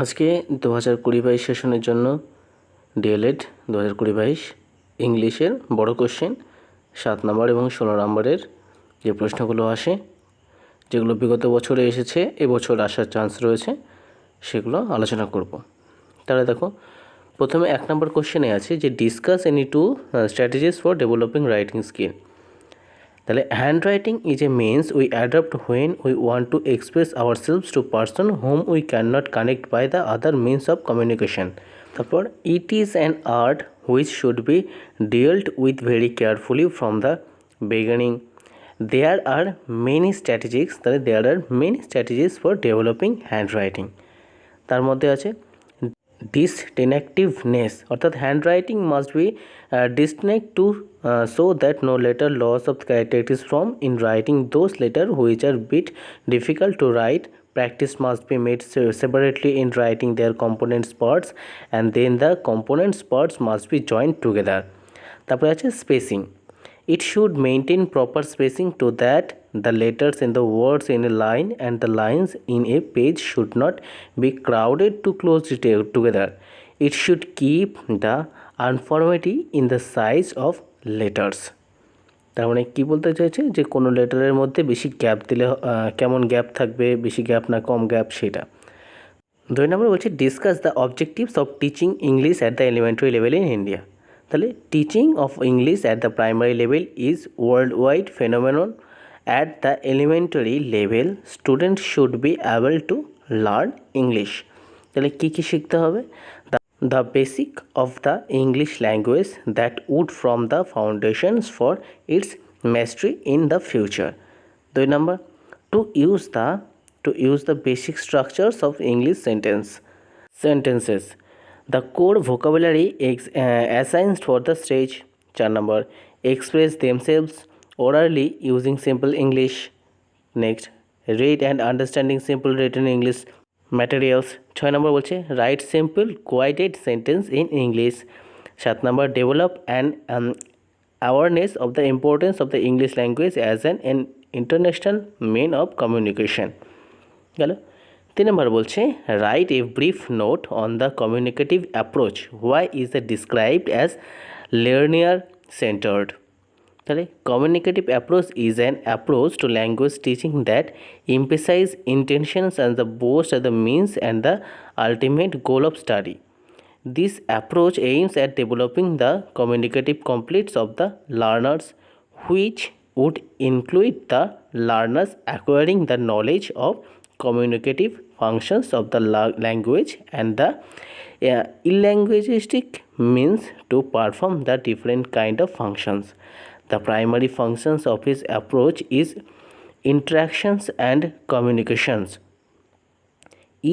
আজকে 2020-22 সেশনের জন্য ডিএলএড 2020-22 ইংলিশের বড় কোশ্চেন 7 নম্বর এবং 16 নম্বরের যে প্রশ্নগুলো আসে, যেগুলো বিগত বছরে এসেছে, এবছর আসার চান্স রয়েছে, সেগুলো আলোচনা করব। তাহলে দেখো, প্রথমে 1 নম্বর কোশ্চেনে আছে যে discuss any two strategies for developing writing skill. তাহলে hand writing is a means we adopt when we want to express ourselves to person whom we can not connect by the other means of communication. তারপর it is an art which should be dealt with very carefully from the beginning. There are many strategies, তাহলে there are many strategies for developing hand writing. তার মধ্যে আছে distinctiveness, অর্থাৎ hand writing must be distinct to so that no letter loss of characters from in writing those letters which are bit difficult to write. Practice must be made separately in writing their component parts, and then the component parts must be joined together. তারপরে আছে spacing. It should maintain proper spacing to that the letters in the words in a line and the lines in a page should not be crowded too closely together. It should keep the uniformity in the size of letters. তার মানে কী বলতে চাইছে যে কোনো লেটারের মধ্যে বেশি gap দিলে কেমন গ্যাপ থাকবে, বেশি গ্যাপ না কম গ্যাপ, সেটা। 2 নম্বর বলছে discuss the objectives of teaching English at the elementary level in India. তাহলে teaching of English at the primary level is world wide phenomenon. At the elementary level student should be able to learn English. তাহলে কী কী শিখতে হবে? The basic of the English language that would from the foundations for its mastery in the future. 2 number, to use the basic structures of English sentences. The core vocabulary assigned for the stage. 4 number, express themselves orally using simple English. Next, read and understanding simple written English materials. 6 number বলছে write simple quoted sentence in English. 7 number, develop an awareness of the importance of the English language as an international mean of communication. গেল। 3 number বলছে write a brief note on the communicative approach why is the described as learner centred. তাহলে communicative approach is an approach to language teaching that emphasise intentions and the boast at the means and the ultimate goal of study. This approach aims at developing the communicative completeness of the learners, which would include the learners acquiring the knowledge of communicative functions of the language and the linguistic means to perform the different kind of functions. The primary functions of his approach is interactions and communications.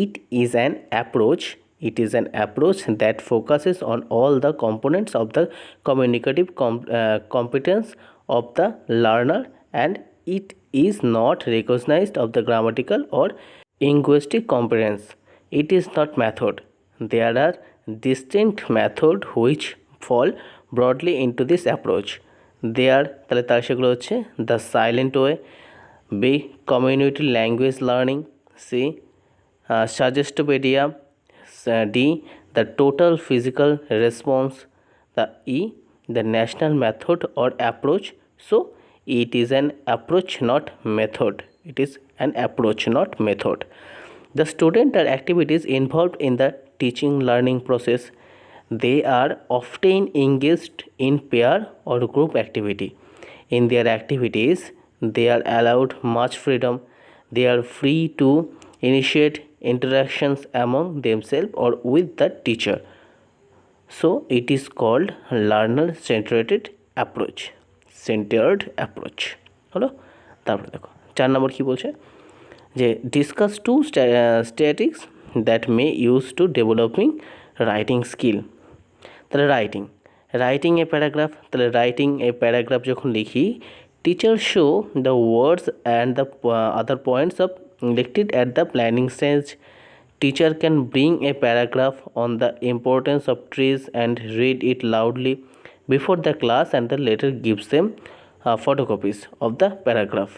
It is an approach that focuses on all the components of the communicative competence of the learner, and it is not recognized of the grammatical or linguistic competence. It is not method. There are distinct methods which fall broadly into this approach. তাহলে তার সেগুলো হচ্ছে the silent way, B community language learning, C Suggestopedia, D the total physical response, the E the national method or approach. So it is an approach not method. It is an approach not method. The student are activities involved in the teaching learning process. They are often engaged in pair or group activity. In their activities they are allowed much freedom. They are free to initiate interactions among themselves or with the teacher. So it is called learner centered approach. হলো। তারপরে দেখো 4 নম্বর কী বলছে যে discuss two statics that may use to developing writing skill. তাহলে writing a paragraph. তাহলে writing a paragraph যখন লিখি, teacher show the words and the other points of elected at the planning stage. Teacher can bring a paragraph on the importance of trees and read it loudly before the class, and the later gives them photocopies of the paragraph.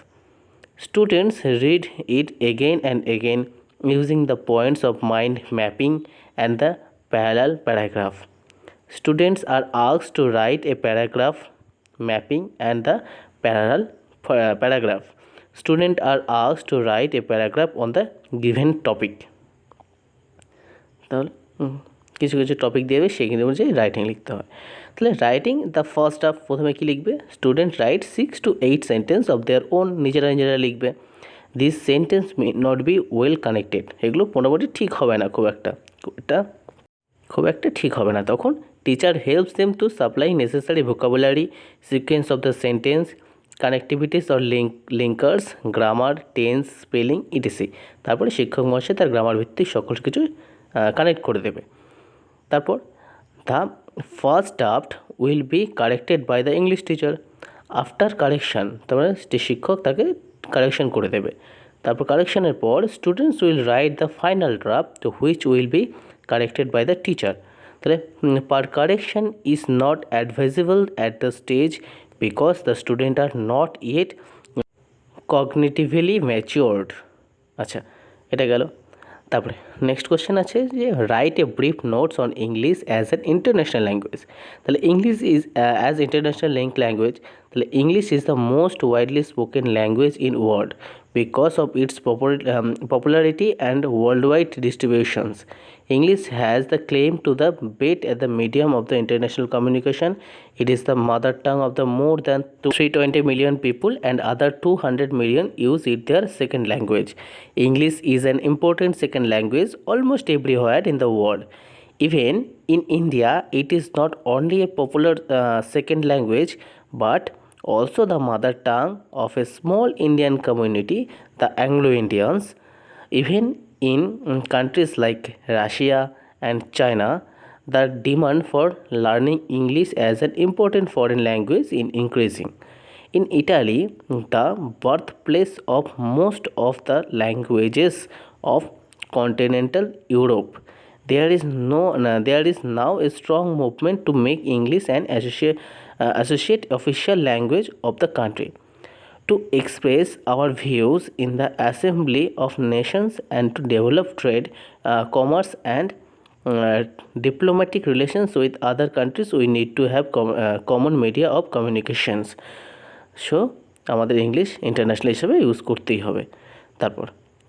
Students read it again and again using the points of mind mapping and the parallel paragraph. Students are asked to write a paragraph mapping and the parallel paragraph. Students are asked to write a paragraph on the given topic. তাহলে কিছু কিছু topic দিয়ে দেবে, সেখানে অনুযায়ী writing লিখতে হয়। তাহলে রাইটিং দ্য ফার্স্ট হাফ, প্রথমে কী লিখবে? Student right 6 to 8 sentence of their own, নিজেরা নিজেরা লিখবে। This sentence may not be well connected, এগুলো মোটামুটি ঠিক হবে না, এটা খুব একটা ঠিক হবে না। তখন teacher helps them to supply necessary vocabulary, sequence of the sentence, connectivities or linkers, grammar, tense, spelling etc. তারপরে শিক্ষক মহাশয় তার গ্রামার ভিত্তিক সকল কিছু কানেক্ট করে দেবে। তারপর the first draft will be corrected by the English teacher after correction, তারপরে শিক্ষক তাকে কারেকশান করে দেবে। তারপর কারেকশানের পর students will write the final draft which will be corrected by the teacher. তাহলে per correction is not advisable at the stage because the student are not yet cognitively matured. আচ্ছা, এটা গেল। তারপরে নেক্সট কোয়েশ্চেন আছে যে write a brief notes on English as an international language. তাহলে English is as international language, তাহলে English is the most widely spoken language in world because of its popularity and worldwide distributions. English has the claim to the bit as the medium of the international communication. It is the mother tongue of the more than 320 million people, and other 200 million use it their second language. English is an important second language almost everywhere in the world. Even in India, it is not only a popular second language but also the mother tongue of a small Indian community, the Anglo-Indians. Even in countries like Russia and China, the demand for learning English as an important foreign language is increasing. In Italy, the birthplace of most of the languages of continental Europe, there is now a strong movement to make English an associate official language of the country. To express our views in the Assembly of Nations and to develop trade, commerce and diplomatic relations with other countries, we need to have common media of communications. So আমাদের English international হিসেবে use করতেই হবে। তারপর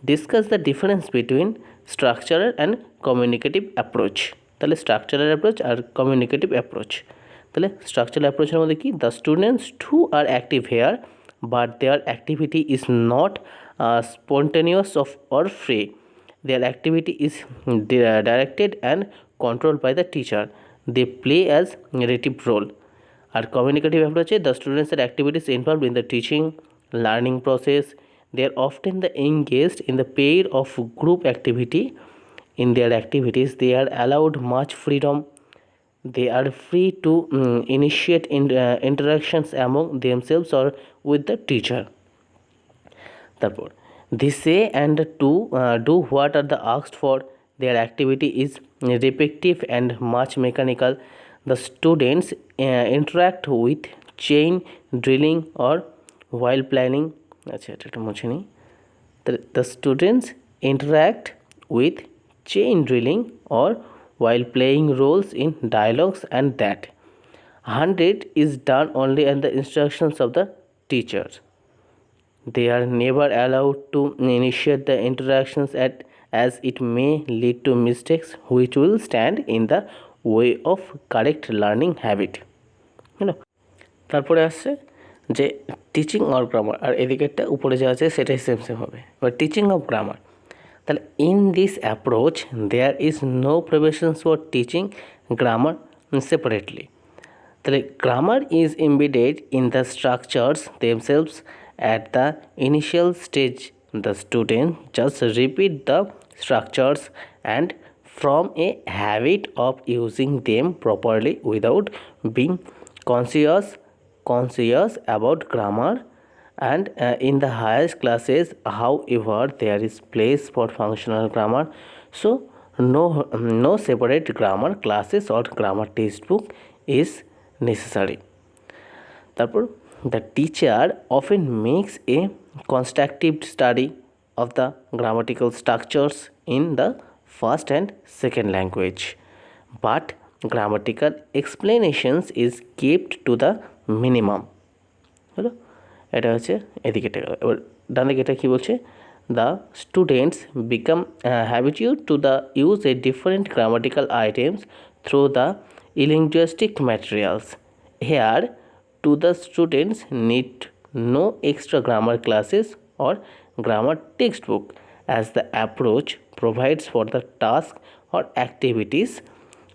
discuss the difference between structural and communicative approach. তাহলে structural approach আর communicative approach. তাহলে structural অ্যাপ্রোচের মধ্যে কি? The students who are active here but their activity is not spontaneous or free. Their activity is directed and controlled by the teacher. They play as narrative role. Our communicative approach, the students are activities involved in the teaching learning process. They are often engaged in the pair of group activity. In their activities, they are allowed much freedom. They are free to initiate interactions among themselves or with the teacher. তারপর they say and do what are the asked for. Their activity is repetitive and much mechanical. The students interact with chain drilling or while planning. আচ্ছা, এটা মুছে নিই। The students interact with chain drilling or while playing roles in dialogues, and that 100 is done only at the instructions of the teachers. They are never allowed to initiate the interactions as it may lead to mistakes which will stand in the way of correct learning habit. তারপরে আসছে যে teaching or grammar, আর এদিকেরটা উপরে যা আছে সেটাই same হবে। এবার টিচিং অফ গ্রামার, তাহলে in this approach there is no preparations for teaching grammar separately. তাহলে grammar is embedded in the structures themselves at the initial stage. The student just repeat the structures and from a habit of using them properly without being conscious about grammar. And in the highest classes, however, there is place for functional grammar, so no separate grammar classes or grammar textbook is necessary. তারপর the teacher often makes a constructive study of the grammatical structures in the first and second language, but grammatical explanations is kept to the minimum. হলো, এটা হচ্ছে এদিকে। এবার ডান দিকে এটা কী বলছে, the students become habituated to the use a different grammatical items through the linguistic materials. Here to the students need no extra grammar classes or grammar textbook, as the approach provides for the task or activities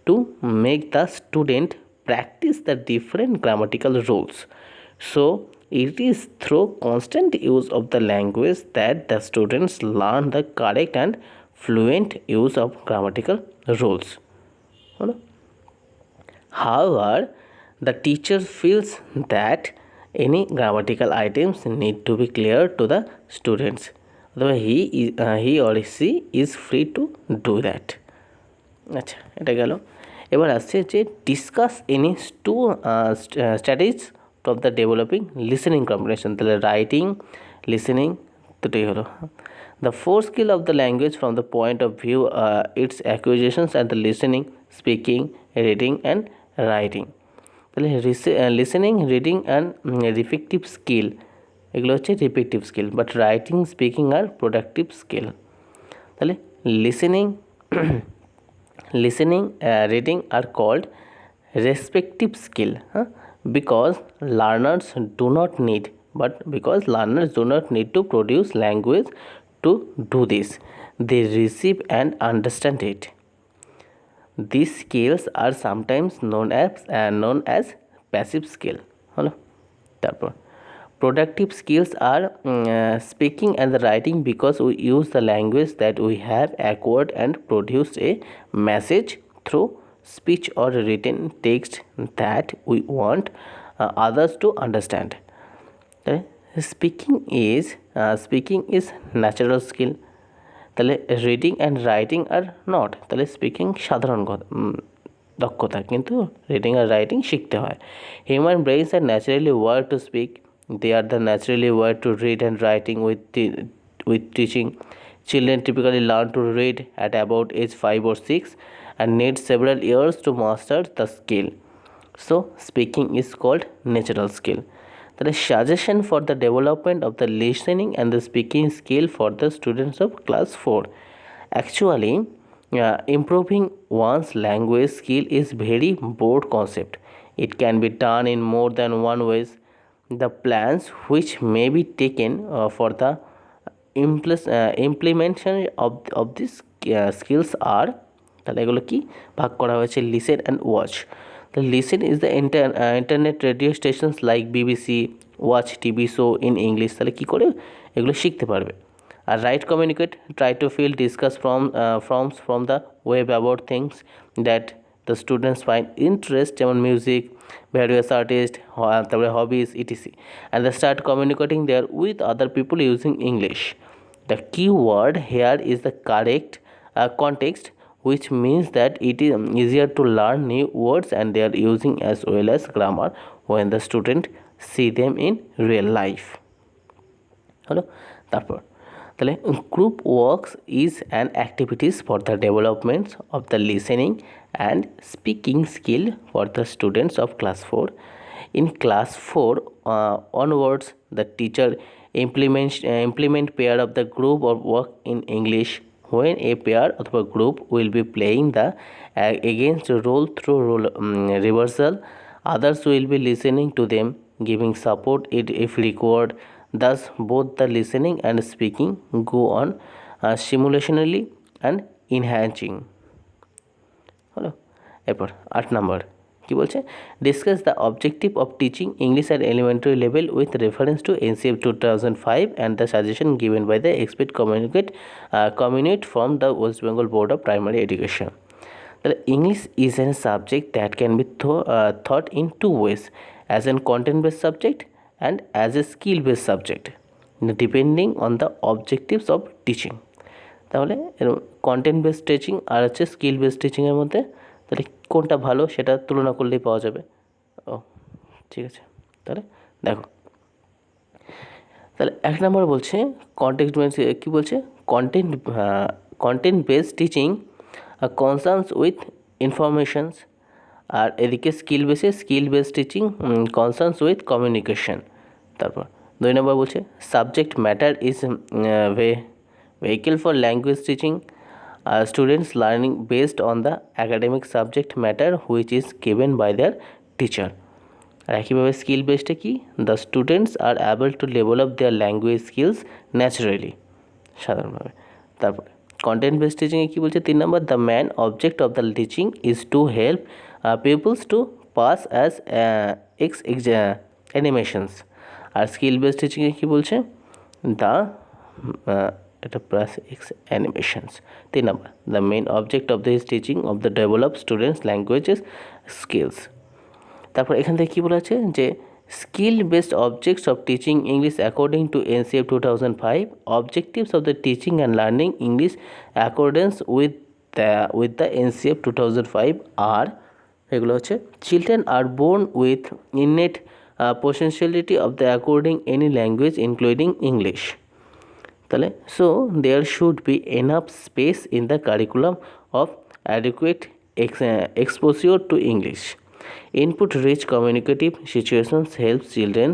to make the student practice the different grammatical rules. So it is through constant use of the language that the students learn the correct and fluent use of grammatical rules. However, the teacher feels that any grammatical items need to be clear to the students. He or she is free to do that. আচ্ছা, এটা গেল। এবার আসছে যে discuss any two strategies of the developing listening combination. তাহলে writing, listening দুটোই হলো। The four skill of the language from the point of view its acquisitions and the listening, speaking, reading and writing. তাহলে listening, reading and reflective skill, এগুলো হচ্ছে reflective skill, but writing, speaking are productive skill. তাহলে listening reading are called respective skill, because learners do not need to produce language to do this. They receive and understand it. These skills are sometimes known as passive skill. হলো, তারপর productive skills are speaking and the writing, because we use the language that we have acquired and produce a message through speech or written text that we want others to understand. Speaking is natural skill. তাহলে reading and writing are not. তাহলে speaking সাধারণ দক্ষতা, কিন্তু reading আর writing শিখতে হয়। Human brains are naturally wired to speak, they are the naturally wired to read and writing with teaching. Children typically learn to read at about age 5 or 6 and need several years to master the skill. So speaking is called natural skill. The suggestion for the development of the listening and the speaking skill for the students of class 4. Actually, improving one's language skill is very broad concept. It can be done in more than one ways. The plans which may be taken for the implementation of these skills are, তাহলে এগুলো কি ভাগ করা হয়েছে, listen and watch. The listen is the internet radio stations like BBC, watch TV show in English, তাহলে কী করে এগুলো শিখতে পারবে। আর write communicate, try to feel discuss from the web about things that the students find interest, যেমন music, various artists, তারপরে hobbies, etc. and they start communicating there with other people using English. The key word here is the correct context, which means that it is easier to learn new words and they are using as well as grammar when the student see them in real life. হলো, তারপর তাহলে group works is an activities for the developments of the listening and speaking skill for the students of class 4. In class 4 onwards, the teacher implement pair of the group or work in English, when a pair or group will be playing the against role through role reversal. Others will be listening to them, giving support if required. Thus both the listening and speaking go on simultaneously and enhancing. হলো, এরপর 8 number কি বলছে, discuss the objective of teaching English at elementary level with reference to NCF 2005 and the suggestion given by the expert community from the West Bengal board of primary education. তাহলে English is an subject that can be thought in two ways, as an content based subject and as a skill based subject depending on the objectives of teaching. তাহলে content based teaching আর হচ্ছে skill based টিচিংয়ের মধ্যে তাহলে কোনটা ভালো সেটা তুলনা করলেই পাওয়া যাবে। ও ঠিক আছে, তাহলে দেখো তাহলে 1 নম্বর বলছে কন্টেন্ট কী বলছে, content based teaching concerns with informations, আর এদিকে skill based teaching concerns with communication. তারপর 2 নম্বর বলছে subject matter is vehicle for language teaching, students learning based on the academic subject matter which is given by their teacher. আর একইভাবে skill বেসডে কি, the students are able to develop their language skills naturally, সাধারণভাবে। তারপরে content based টিচিংয়ে কী বলছে 3 number, the main object of the teaching is to help peoples to pass as animations. আর স্কিল বেসড টিচিংয়ে কী বলছে, দ্য এটা plus X animations. 3 number, the main object of this teaching of the develop students languages skills. তারপর এখান থেকে কী বলা আছে যে skill based objects of teaching English according to NCF 2005, objectives of the teaching and learning English accordance with the NCF 2005 আর এগুলো হচ্ছে children R born with innate potentiality of the according any language including English. তাহলে so there should be enough space in the curriculum of adequate exposure to English. Input rich communicative situations helps children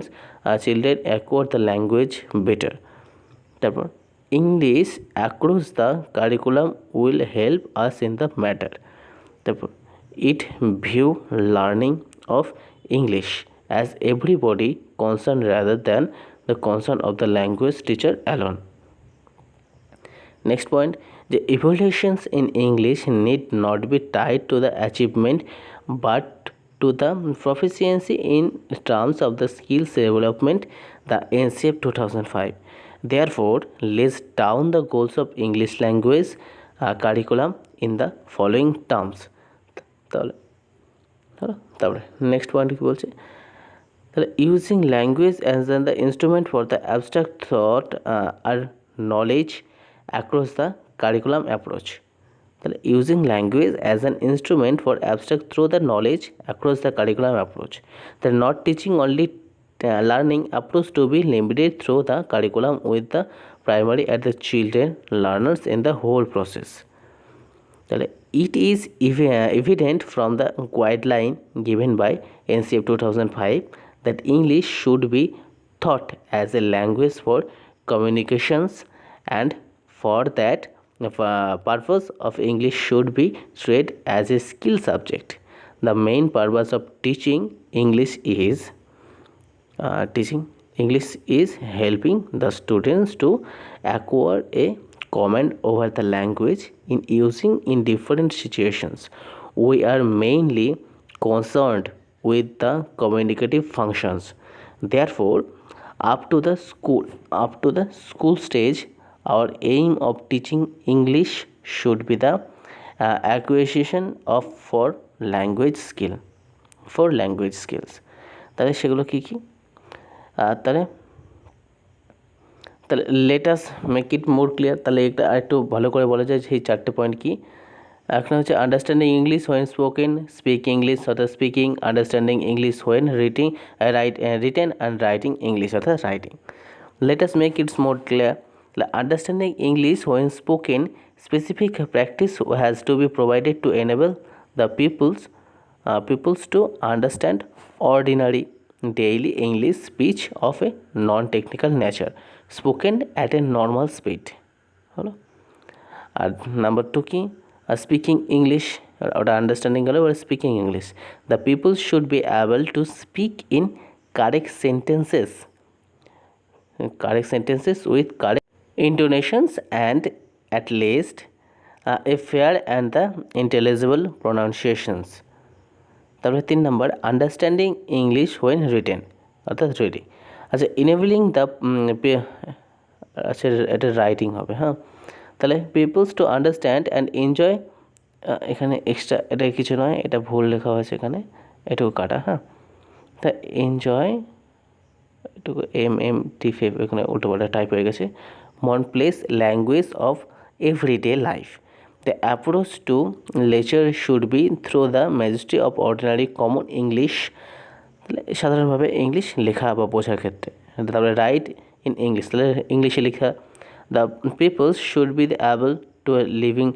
acquire the language better. তারপর English across the curriculum will help us in the matter. তারপর it view learning of English as everybody concerned rather than the concern of the language teacher alone. Next point, the evaluations in English need not be tied to the achievement but to the proficiency in terms of the skills development, the NCF 2005. Therefore, lists down the goals of English language curriculum in the following terms. তাহলে next point কী বলছে, তাহলে using language as the instrument for the abstract thought আর knowledge across the curriculum approach. তাহলে using language as an instrument for abstract through the knowledge across the curriculum approach, তাহলে not teaching only learning approach to be limited through the curriculum with the primary at the children learners in the whole process. তাহলে it is evident from the guideline given by NCF 2005 that English should be taught as a language for communications, and for that purpose of English should be treated as a skill subject. The main purpose of teaching English is helping the students to acquire a command over the language in using in different situations. We are mainly concerned with the communicative functions. Therefore, up to the school stage, our aim of teaching English should be the acquisition of language skills. তাহলে সেগুলো কী কী, তাহলে late us make it more clear. তাহলে এটা একটু ভালো করে বলা যায় সেই 4টে পয়েন্ট কী। একটা হচ্ছে understanding English when spoken, speak English অর্থাৎ speaking, understanding English when written and writing English অর্থাৎ writing. Let us make its more clear. Understanding English when spoken, specific practice has to be provided to enable the peoples to understand ordinary daily English speech of a non-technical nature spoken at a normal speed. হলো। আর number 2 কি, speaking English, ওটা understanding গেল, ওটা speaking English. The people should be able to speak in correct sentences with correct intonations and at least a fair and the intelligible pronunciations. তারপরে 3 number, understanding English when written অর্থাৎ reading. আচ্ছা, enabling the আচ্ছা এটা writing হবে, হ্যাঁ। তাহলে peoples to understand and enjoy, এখানে extra এটা কিছু নয়, এটা ভুল লেখা হয়েছে এখানে, এটুকু কাটা, হ্যাঁ। তা এনজয় এটুকু MMT5 এখানে উল্টোপাল্টা টাইপ হয়ে গেছে। commonplace language of everyday life. The approach to lecture should be through the majesty of ordinary common English, সাধারণভাবে ইংলিশ লেখা বা বোঝার ক্ষেত্রে। তারপরে রাইট in English, তাহলে ইংলিশে লেখা। The people should be able to leaving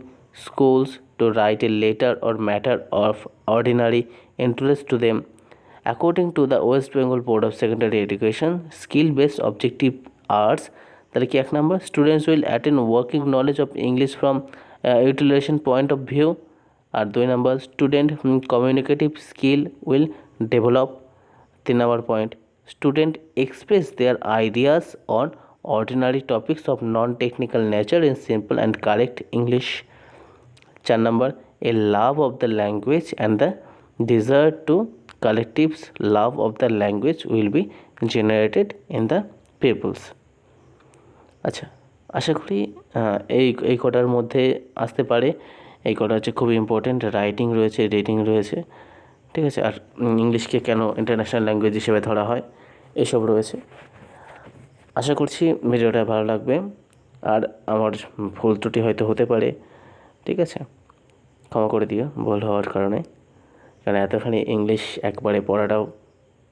schools to write a letter or matter of ordinary interest to them. According to the West Bengal Board of Secondary Education, skill-based objective arts, তাহলে কি এক নম্বর, students will attain working knowledge of English from utilisation point of view. আর 2 number, student communicative skill will develop. 3 number point, student express their ideas on ordinary topics of non-technical nature in simple and correct English. 4 number, a love of the language and the desire to collectives love of the language will be generated in the pupils. আচ্ছা, আশা করি এই কটার মধ্যে আসতে পারে। এই কটা হচ্ছে খুবই ইম্পর্টেন্ট। রাইটিং রয়েছে, রিডিং রয়েছে, ঠিক আছে, আর ইংলিশকে কেন ইন্টারন্যাশনাল ল্যাঙ্গুয়েজ হিসেবে ধরা হয়, এসব রয়েছে। আশা করছি ভিডিওটা ভালো লাগবে, আর আমার ভুল ত্রুটি হয়তো হতে পারে, ঠিক আছে, ক্ষমা করে দিও ভুল হওয়ার কারণে, কারণ এতখানি ইংলিশ একবারে পড়াটাও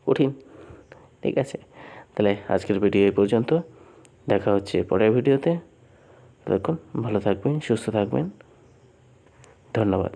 কঠিন, ঠিক আছে। তাহলে আজকের ভিডিও এই পর্যন্ত, দেখা হচ্ছে পরের ভিডিওতে। ততক্ষণ ভালো থাকবেন, সুস্থ থাকবেন, ধন্যবাদ।